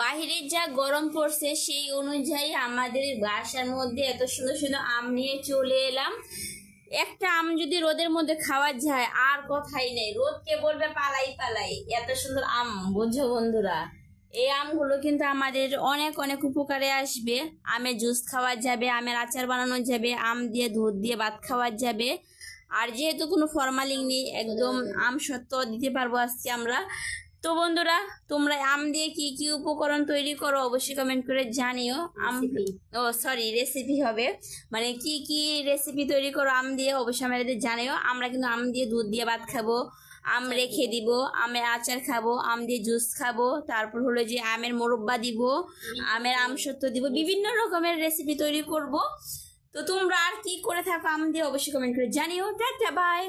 বাহিরের যা গরম পড়ছে সেই অনুযায়ী আমাদের বাসার মধ্যে এত সুন্দর সুন্দর আম নিয়ে চলে এলাম। একটা আম যদি রোদের মধ্যে খাওয়া যায় আর কথাই নেই, রোদকে বলবে পালাই পালাই, এত সুন্দর আম, বুঝছো বন্ধুরা। এই আমগুলো কিন্তু আমাদের অনেক অনেক উপকারে আসবে। আমের জুস খাওয়া যাবে, আমের আচার বানানো যাবে, আম দিয়ে দুধ দিয়ে ভাত খাওয়া যাবে। আর যেহেতু কোনো ফরমালিন নেই, একদম আম সত্ত্ব দিতে পারবো আজকে আমরা। তো বন্ধুরা, তোমরা আম দিয়ে কি কি উপকরণ তৈরি করো অবশ্যই কমেন্ট করে জানিও। রেসিপি হবে, মানে কি কি রেসিপি তৈরি করো আম দিয়ে অবশ্যই আমাদের জানিও। আমরা কিন্তু আম দিয়ে দুধ দিয়ে ভাত খাবো, আম রেখে দিব, আমের আচার খাবো, আম দিয়ে জুস খাবো, তারপর হলো যে আমের মোরব্বা দিব, আমের আমসত্ত্ব দিব, বিভিন্ন রকমের রেসিপি তৈরি করব। তো তোমরা আর কি করে থাকো আম দিয়ে অবশ্যই কমেন্ট করে জানিও। Tata, by.